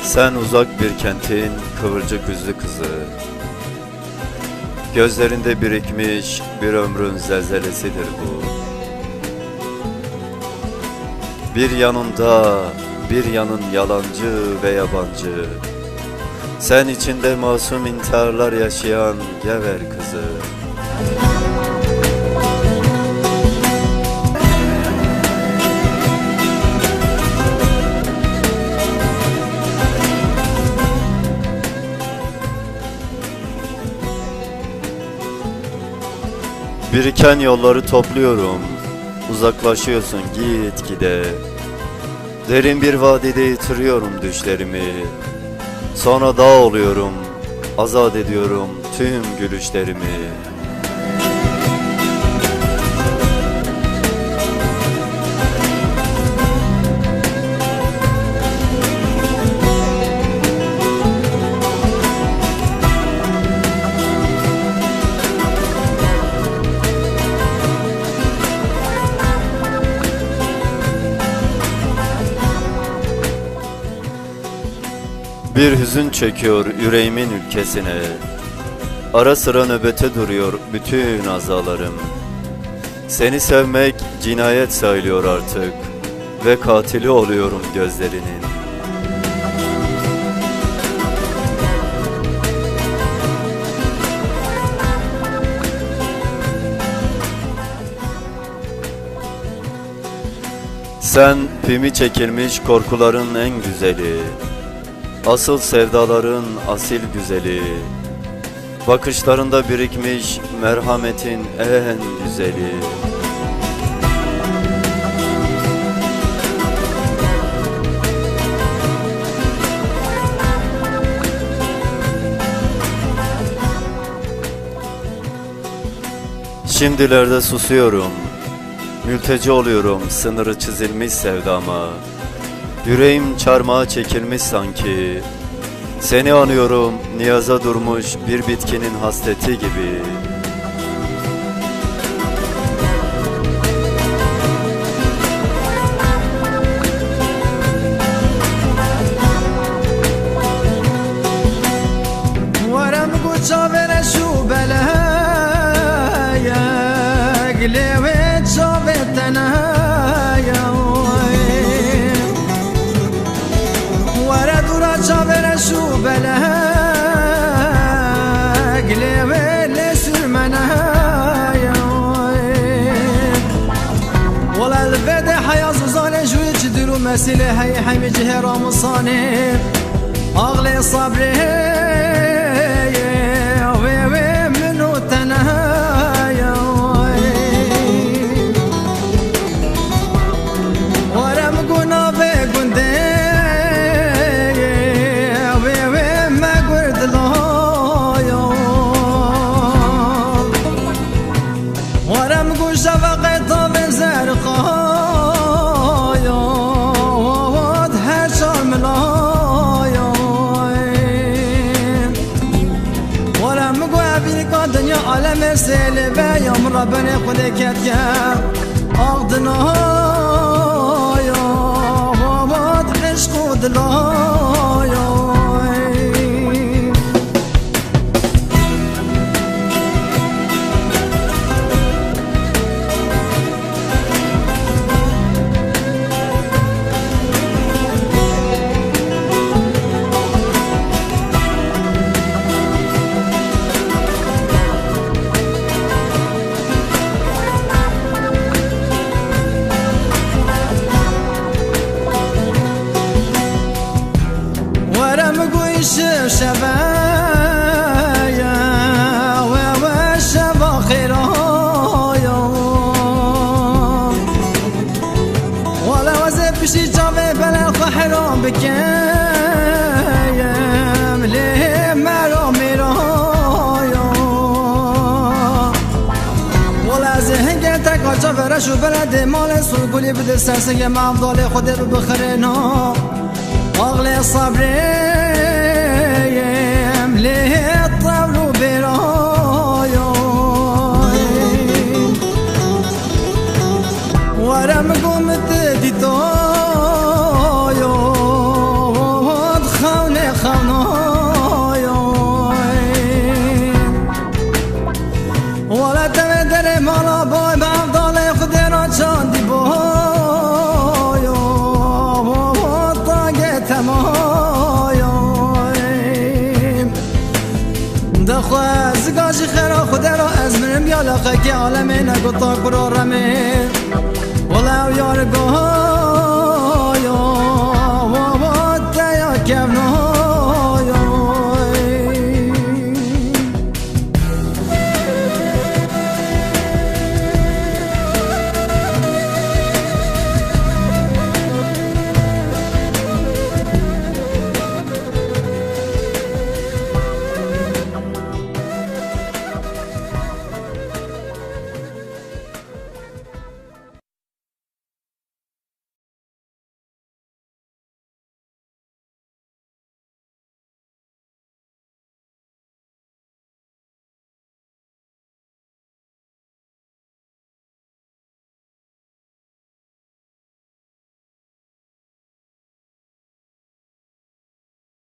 Sen uzak bir kentin kıvırcık yüzlü kızı, gözlerinde birikmiş bir ömrün zelzelesidir bu. Bir yanında bir yanın yalancı ve yabancı, sen içinde masum intiharlar yaşayan gever kızı. Biriken yolları topluyorum, uzaklaşıyorsun gitgide. Derin bir vadide yitiriyorum düşlerimi. Sonra dağ oluyorum, azat ediyorum tüm gülüşlerimi. Bir hüzün çekiyor yüreğimin ülkesine. Ara sıra nöbete duruyor bütün azalarım. Seni sevmek cinayet sayılıyor artık ve katili oluyorum gözlerinin. Sen pimi çekilmiş korkuların en güzeli, asıl sevdaların asil güzeli, bakışlarında birikmiş merhametin en güzeli. Şimdilerde susuyorum, mülteci oluyorum sınırı çizilmiş sevdama. Yüreğim çarmıha çekilmiş sanki. Seni anıyorum niyaza durmuş bir bitkinin hasreti gibi. مسئله هی همه جهرام صانه اغلى صبره و منو تنهايا ورم قنا بقنده و ما قرد لايا ورم قو شفقه طاب زرقا دنیا عالم سیل بیام ربنا خودت کردم آغدنا یا وامد عشق و دلایا شبايا وشبا خيرايا ولا بشي جابي بلا الخحرام بكايم ليه مرامي رايا ولا زهنگتك آجا ورشو بلد مال سوگولی بده سرسنگ مفضال خود رو بخرنا اغلي صبريم ليه الطبل برايا ورم قمت دي طايا خوني خونايا ولا تمدر مالا باي بفضل خود را چاندي بايا دخواز گاجی خرا خود را از منم یا لقه که عالمه نگو تا قرارمه ولو یار گاه